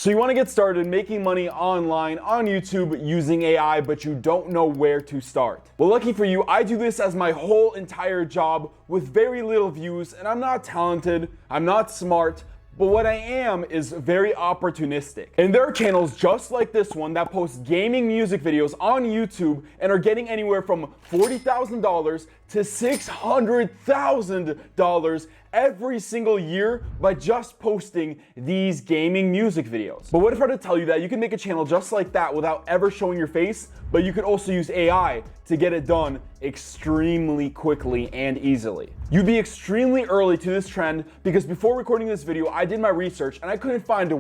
So you want to get started making money online on YouTube using AI, but you don't know where to start. Well, lucky for you, I do this as my whole entire job with very little views, and I'm not talented, I'm not smart, but what I am is very opportunistic. And there are channels just like this one that post gaming music videos on YouTube and are getting anywhere from $40,000 to $600,000 every single year by just posting these gaming music videos. But what if I were to tell you that you can make a channel just like that without ever showing your face, but you could also use AI to get it done extremely quickly and easily? You'd be extremely early to this trend because before recording this video, I did my research and I couldn't find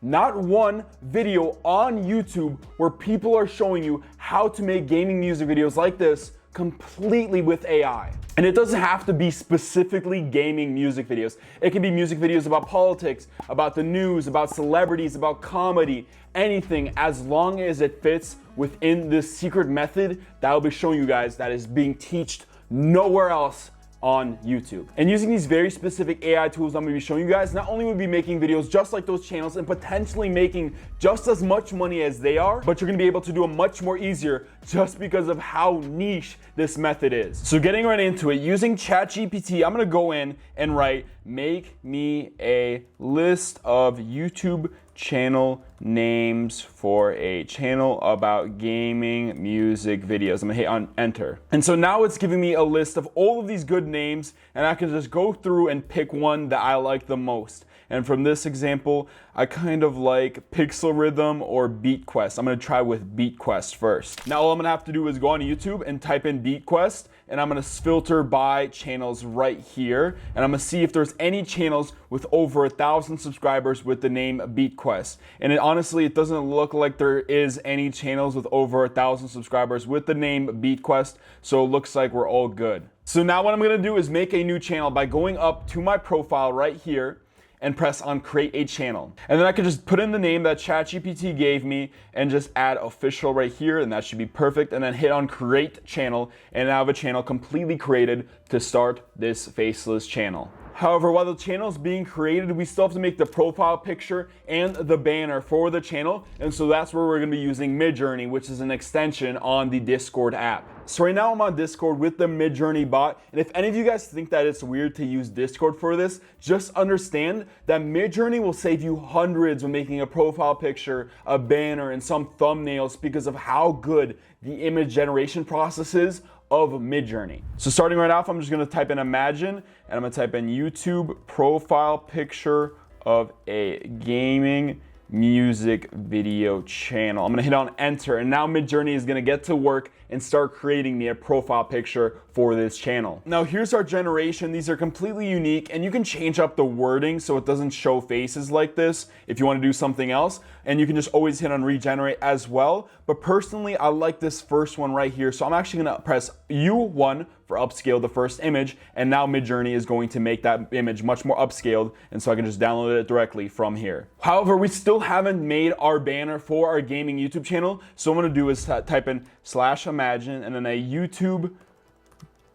not one video on YouTube where people are showing you how to make gaming music videos like this completely with AI. And it doesn't have to be specifically gaming music videos. It can be music videos about politics, about the news, about celebrities, about comedy, anything, as long as it fits within this secret method that I'll be showing you guys that is being taught nowhere else on YouTube. And using these very specific AI tools I'm going to be showing you guys, not only will we be making videos just like those channels and potentially making just as much money as they are, but you're going to be able to do it much more easier just because of how niche this method is. So getting right into it, using ChatGPT, I'm going to go in and write, make me a list of YouTube channel names for a channel about gaming music videos. I'm gonna hit on enter. And so now it's giving me a list of all of these good names, and I can just go through and pick one that I like the most. And from this example, I kind of like Pixel Rhythm or Beat Quest. I'm gonna try with Beat Quest first. Now all I'm gonna have to do is go on YouTube and type in Beat Quest, and I'm gonna filter by channels right here, and I'm gonna see if there's any channels with over 1,000 subscribers with the name Beat Quest. And honestly, it doesn't look like there is any channels with over 1,000 subscribers with the name Beat Quest, so it looks like we're all good. So now what I'm gonna do is make a new channel by going up to my profile right here and press on create a channel. And then I can just put in the name that ChatGPT gave me and just add official right here, and that should be perfect. And then hit on create channel, and I have a channel completely created to start this Faceless channel. However, while the channel is being created, we still have to make the profile picture and the banner for the channel. And so that's where we're gonna be using Midjourney, which is an extension on the Discord app. So right now I'm on Discord with the Midjourney bot. And if any of you guys think that it's weird to use Discord for this, just understand that Midjourney will save you hundreds when making a profile picture, a banner, and some thumbnails because of how good the image generation process is of Midjourney. So starting right off, I'm just gonna type in imagine, and I'm gonna type in YouTube profile picture of a gaming music video channel. I'm gonna hit on enter, and now Midjourney is gonna get to work and start creating me a profile picture for this channel. Now here's our generation. These are completely unique, and you can change up the wording so it doesn't show faces like this if you want to do something else, and you can just always hit on regenerate as well. But personally, I like this first one right here, so I'm actually gonna press U1 for upscale the first image, and now Midjourney is going to make that image much more upscaled, and so I can just download it directly from here. However, we still haven't made our banner for our gaming YouTube channel, so what I'm gonna do is type in /imagine and then a YouTube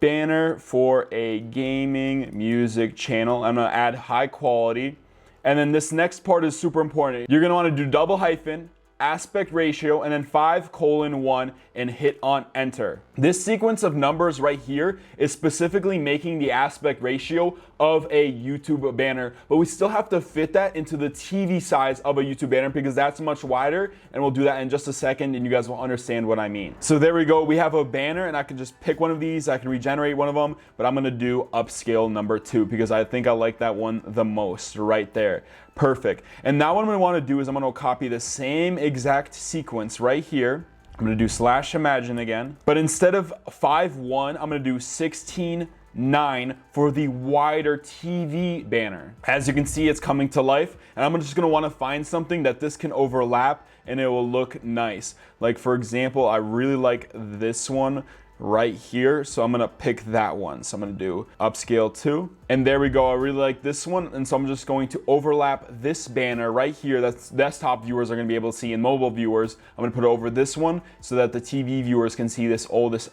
banner for a gaming music channel. I'm gonna add high quality, and then this next part is super important. You're gonna wanna do double hyphen, aspect ratio, and then 5:1 and hit on enter. This sequence of numbers right here is specifically making the aspect ratio of a YouTube banner, but we still have to fit that into the TV size of a YouTube banner because that's much wider, and we'll do that in just a second and you guys will understand what I mean. So there we go, we have a banner, and I can just pick one of these, I can regenerate one of them, but I'm gonna do upscale number 2 because I think I like that one the most right there. Perfect. And now what I'm gonna wanna do is I'm gonna copy the same exact sequence right here. I'm gonna do /imagine again, but instead of 5:1, I'm gonna do 16:9 for the wider TV banner. As you can see, it's coming to life, and I'm just gonna wanna find something that this can overlap and it will look nice. Like for example, I really like this one right here, so I'm gonna pick that one. So I'm gonna do upscale 2. And there we go. I really like this one. And so I'm just going to overlap this banner right here that desktop viewers are going to be able to see and mobile viewers. I'm going to put it over this one so that the TV viewers can see this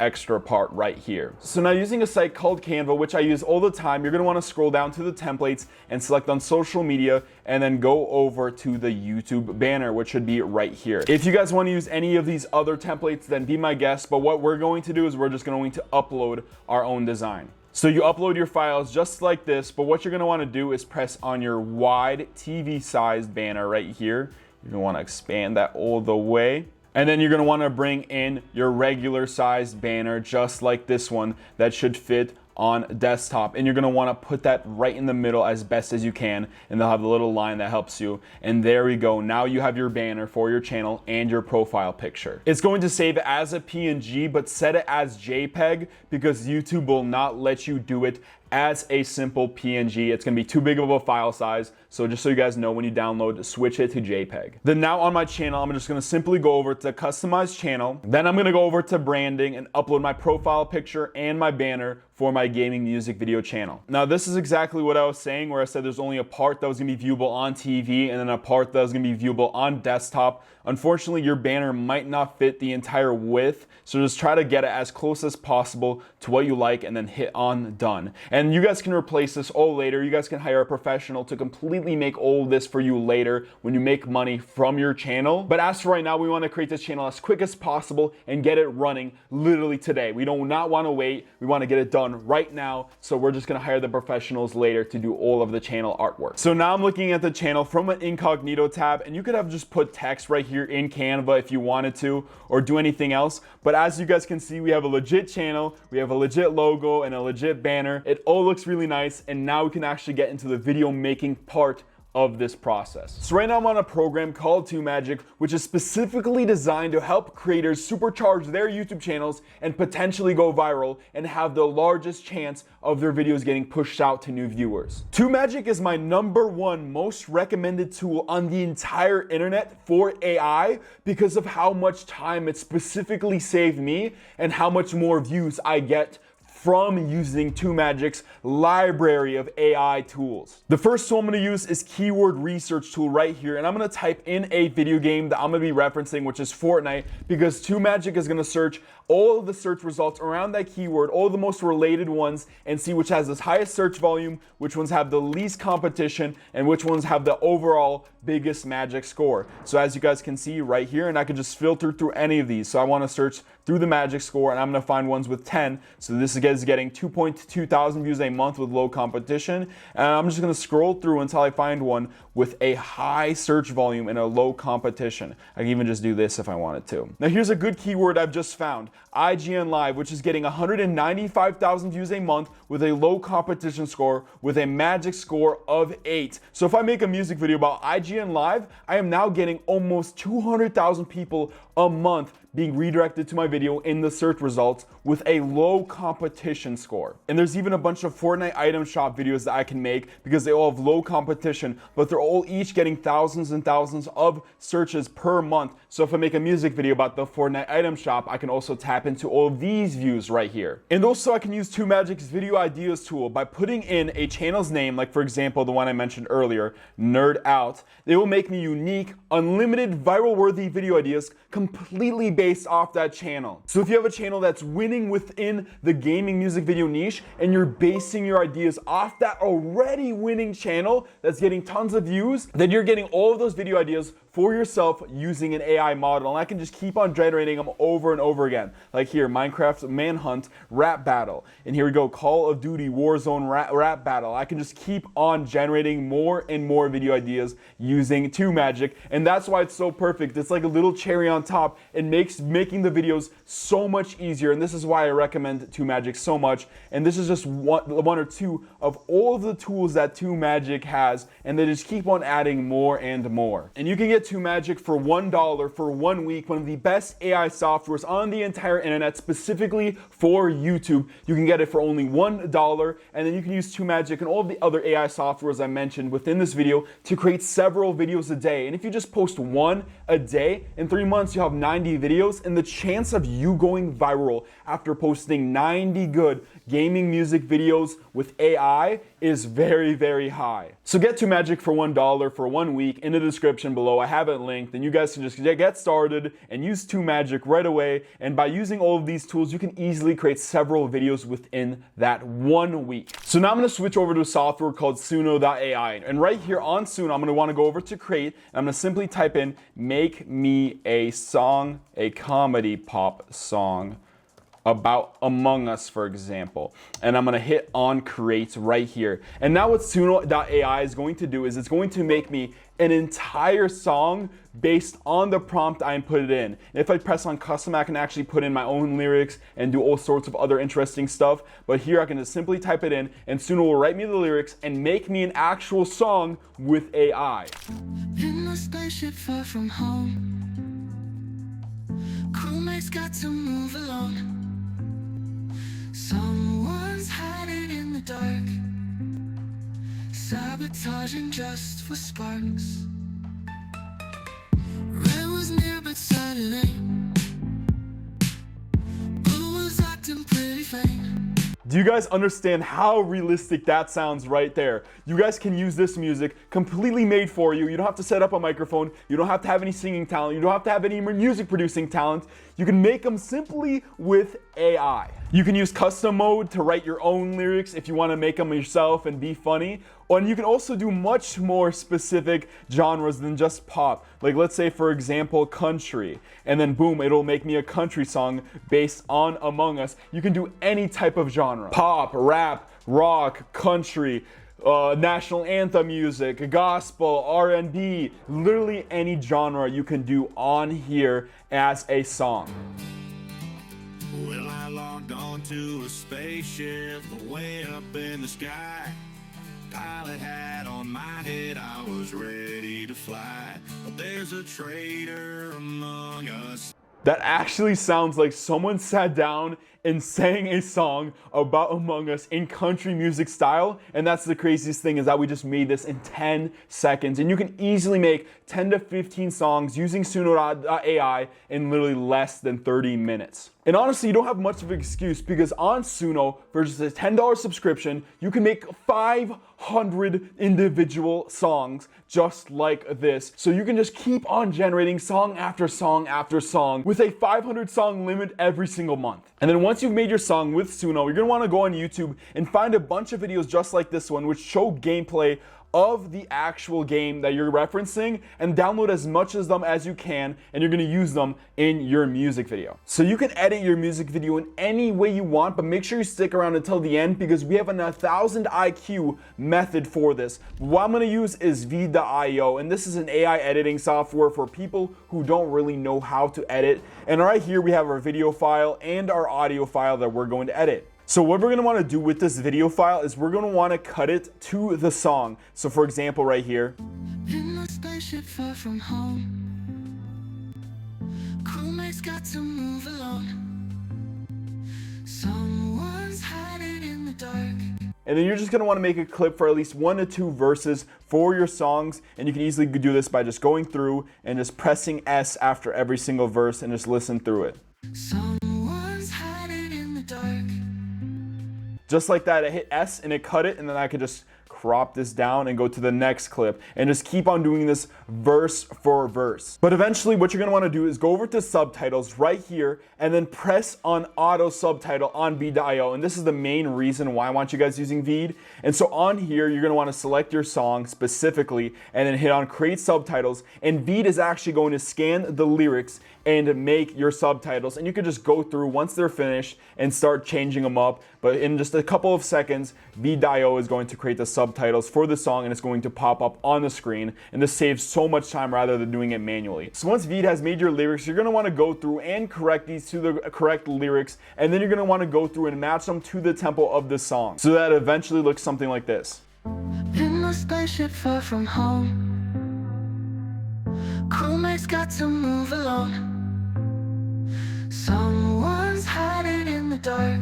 extra part right here. So now using a site called Canva, which I use all the time, you're going to want to scroll down to the templates and select on social media and then go over to the YouTube banner, which should be right here. If you guys want to use any of these other templates, then be my guest. But what we're going to do is we're just going to upload our own design. So you upload your files just like this, but what you're going to want to do is press on your wide TV sized banner right here. You're going to want to expand that all the way. And then you're going to want to bring in your regular sized banner just like this one that should fit on desktop, and you're going to want to put that right in the middle as best as you can, and they'll have a little line that helps you. And there we go. Now you have your banner for your channel and your profile picture. It's going to save it as a PNG, but set it as JPEG because YouTube will not let you do it as a simple PNG. It's going to be too big of a file size. So just so you guys know, when you download, switch it to JPEG. Then now on my channel, I'm just going to simply go over to customize channel. Then I'm going to go over to branding and upload my profile picture and my banner for my gaming music video channel. Now this is exactly what I was saying, where I said there's only a part that was going to be viewable on TV and then a part that was going to be viewable on desktop. Unfortunately, your banner might not fit the entire width, so just try to get it as close as possible to what you like and then hit on done. And you guys can replace this all later. You guys can hire a professional to completely make all of this for you later when you make money from your channel. But as for right now, we want to create this channel as quick as possible and get it running literally today. We do not want to wait. We want to get it done right now. So we're just going to hire the professionals later to do all of the channel artwork. So now I'm looking at the channel from an incognito tab, and you could have just put text right here in Canva if you wanted to, or do anything else. But as you guys can see, we have a legit channel, we have a legit logo and a legit banner. It all looks really nice, and now we can actually get into the video making part of this process. So right now I'm on a program called TubeMagic, which is specifically designed to help creators supercharge their YouTube channels and potentially go viral and have the largest chance of their videos getting pushed out to new viewers. TubeMagic is my #1 most recommended tool on the entire internet for AI because of how much time it specifically saved me and how much more views I get from using TubeMagic's library of AI tools. The first tool I'm going to use is keyword research tool right here, and I'm going to type in a video game that I'm going to be referencing, which is Fortnite, because TubeMagic is going to search all of the search results around that keyword, all the most related ones, and see which has the highest search volume, which ones have the least competition, and which ones have the overall biggest magic score. So as you guys can see right here, and I can just filter through any of these. So I want to search through the magic score, and I'm going to find ones with 10. So this is getting 2.2 thousand views a month with low competition. And I'm just going to scroll through until I find one with a high search volume and a low competition. I can even just do this if I wanted to. Now here's a good keyword I've just found. IGN Live, which is getting 195,000 views a month with a low competition score with a magic score of 8. So if I make a music video about IGN Live, I am now getting almost 200,000 people a month being redirected to my video in the search results with a low competition score. And there's even a bunch of Fortnite item shop videos that I can make because they all have low competition, but they're all each getting thousands and thousands of searches per month. So if I make a music video about the Fortnite item shop, I can also tap into all of these views right here. And also I can use TubeMagic's video ideas tool by putting in a channel's name, like for example, the one I mentioned earlier, Nerd Out. They will make me unique, unlimited, viral-worthy video ideas completely based off that channel. So if you have a channel that's winning within the gaming music video niche and you're basing your ideas off that already winning channel that's getting tons of views, then you're getting all of those video ideas for yourself using an AI model. And I can just keep on generating them over and over again. Like here, Minecraft Manhunt Rap Battle. And here we go, Call of Duty Warzone Rap Battle. I can just keep on generating more and more video ideas using TubeMagic. And that's why it's so perfect. It's like a little cherry on top. It makes making the videos so much easier. And this is why I recommend TubeMagic so much. And this is just one or two of all of the tools that TubeMagic has. And they just keep on adding more and more. And you can get TubeMagic for $1 for 1 week, one of the best AI softwares on the entire internet, specifically for YouTube. You can get it for only $1, and then you can use TubeMagic and all of the other AI softwares I mentioned within this video to create several videos a day. And if you just post one a day, in 3 months you'll have 90 videos, and the chance of you going viral after posting 90 good gaming music videos with AI is very, very high. So get TubeMagic for $1 for 1 week in the description below. I have it linked, and you guys can just get started and use TubeMagic right away. And by using all of these tools, you can easily create several videos within that 1 week. So now I'm gonna switch over to a software called Suno.ai. And right here on Suno, I'm gonna wanna go over to create, and I'm gonna simply type in, make me a song, a comedy pop song about Among Us, for example. And I'm gonna hit on create right here. And now what Suno.ai is going to do is it's going to make me an entire song based on the prompt I put it in. And if I press on custom, I can actually put in my own lyrics and do all sorts of other interesting stuff. But here I can just simply type it in, and Suno will write me the lyrics and make me an actual song with AI. In a spaceship far from home, crewmates got to move along. Someone's hiding in the dark, sabotaging just for sparks. Red was near but suddenly blue was acting pretty faint. Do you guys understand how realistic that sounds right there? You guys can use this music completely made for you. You don't have to set up a microphone. You don't have to have any singing talent. You don't have to have any music producing talent. You can make them simply with AI. You can use custom mode to write your own lyrics if you want to make them yourself and be funny. And you can also do much more specific genres than just pop. Like let's say, for example, country. And then boom, it'll make me a country song based on Among Us. You can do any type of genre. Pop, rap, rock, country, national anthem music, gospel, R&B, literally any genre you can do on here as a song. Well, I logged onto a spaceship way up in the sky. Pilot hat on my head, I was ready to fly. But there's a traitor among us. That actually sounds like someone sat down and sang a song about Among Us in country music style. And that's the craziest thing, is that we just made this in 10 seconds. And you can easily make 10 to 15 songs using Suno.ai in literally less than 30 minutes. And honestly, you don't have much of an excuse, because on Suno, for just a $10 subscription, you can make 500 individual songs just like this. So you can just keep on generating song after song after song with a 500 song limit every single month. And then once you've made your song with Suno, you're gonna wanna go on YouTube and find a bunch of videos just like this one, which show gameplay of the actual game that you're referencing, and download as much of them as you can, and you're gonna use them in your music video. So you can edit your music video in any way you want, but make sure you stick around until the end, because we have an 1000 IQ method for this. What I'm gonna use is V.io, and this is an AI editing software for people who don't really know how to edit. And right here we have our video file and our audio file that we're going to edit. So what we're gonna wanna do with this video file is we're gonna wanna cut it to the song. So for example, right here. In a spaceship far from home, crewmates got to move along. Someone's hiding in the dark. And then you're just gonna wanna make a clip for at least 1 to 2 verses for your songs. And you can easily do this by just going through and just pressing S after every single verse and just listen through it. Someone's hiding in the dark. Just like that, I hit S and it cut it, and then I could just crop this down and go to the next clip and just keep on doing this verse for verse. But eventually what you're gonna wanna do is go over to subtitles right here and then press on auto subtitle on V.io. And this is the main reason why I want you guys using Veed. And so on here, you're gonna wanna select your song specifically and then hit on create subtitles. And Veed is actually going to scan the lyrics and make your subtitles. And you can just go through once they're finished and start changing them up. But in just a couple of seconds, V.io is going to create the subtitles for the song, and it's going to pop up on the screen. And this saves so much time rather than doing it manually. So once Veed has made your lyrics, you're gonna wanna go through and correct these to the correct lyrics. And then you're gonna wanna go through and match them to the tempo of the song, so that it eventually looks something like this. In a spaceship far from home, crewmates got to move along. Someone's hiding in the dark,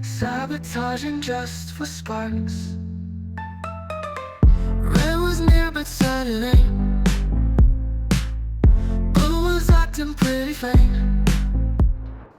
sabotaging just for sparks. Red was near but suddenly blue was acting pretty faint.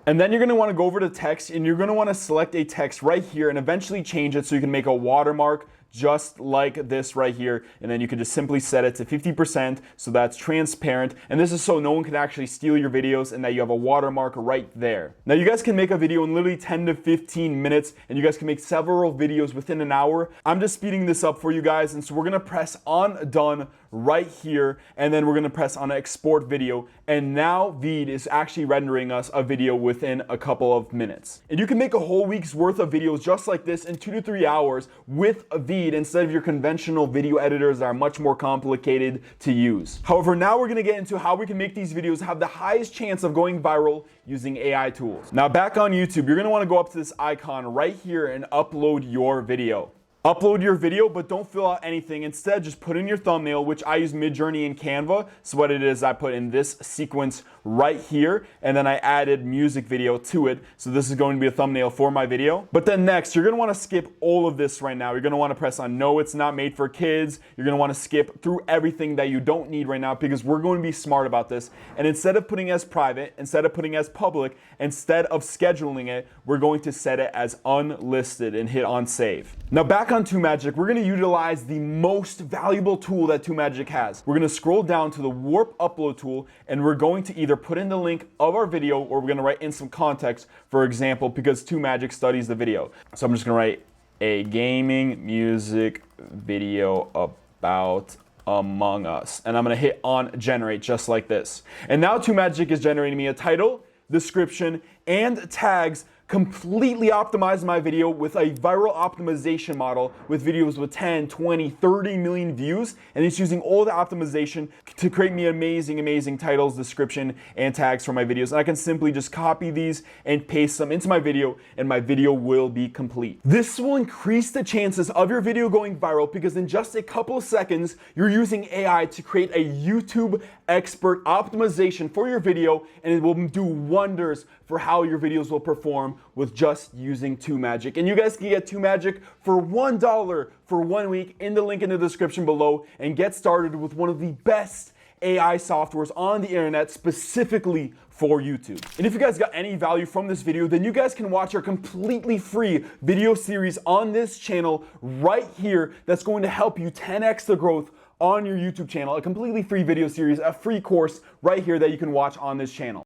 And then you're going to want to go over to text, and you're going to want to select a text right here and eventually change it so you can make a watermark just like this right here. And then you can just simply set it to 50% so that's transparent. And this is so no one can actually steal your videos and that you have a watermark right there. Now you guys can make a video in literally 10 to 15 minutes, and you guys can make several videos within an hour. I'm just speeding this up for you guys. And so we're going to press on done right here, and then we're going to press on export video, and now Veed is actually rendering us a video within a couple of minutes. And you can make a whole week's worth of videos just like this in 2 to 3 hours with a Veed instead of your conventional video editors that are much more complicated to use. However, now we're going to get into how we can make these videos have the highest chance of going viral using AI tools. Now back on YouTube, you're going to want to go up to this icon right here and upload your video. Upload your video, but don't fill out anything. Instead, just put in your thumbnail, which I use Midjourney and Canva. So what it is, I put in this sequence right here, and then I added music video to it. So this is going to be a thumbnail for my video. But then next, you're gonna wanna skip all of this right now. You're gonna wanna press on no, it's not made for kids. You're gonna wanna skip through everything that you don't need right now, because we're going to be smart about this. And instead of putting it as private, instead of putting it as public, instead of scheduling it, we're going to set it as unlisted and hit on save. Now back on TubeMagic, we're going to utilize the most valuable tool that TubeMagic has. We're going to scroll down to the Warp Upload tool, and we're going to either put in the link of our video, or we're going to write in some context, for example, because TubeMagic studies the video. So I'm just going to write a gaming music video about Among Us, and I'm going to hit on generate just like this. And now TubeMagic is generating me a title, description, and tags completely optimized my video with a viral optimization model with videos with 10, 20, 30 million views, and it's using all the optimization to create me amazing titles, description, and tags for my videos. And I can simply just copy these and paste them into my video, and my video will be complete. This will increase the chances of your video going viral, because in just a couple of seconds, you're using AI to create a YouTube expert optimization for your video, and it will do wonders for how your videos will perform with just using TubeMagic. And you guys can get TubeMagic for $1 for 1 week in the link in the description below, and get started with one of the best AI softwares on the internet specifically for YouTube. And if you guys got any value from this video, then you guys can watch our completely free video series on this channel right here that's going to help you 10x the growth on your YouTube channel. A completely free video series, a free course right here that you can watch on this channel.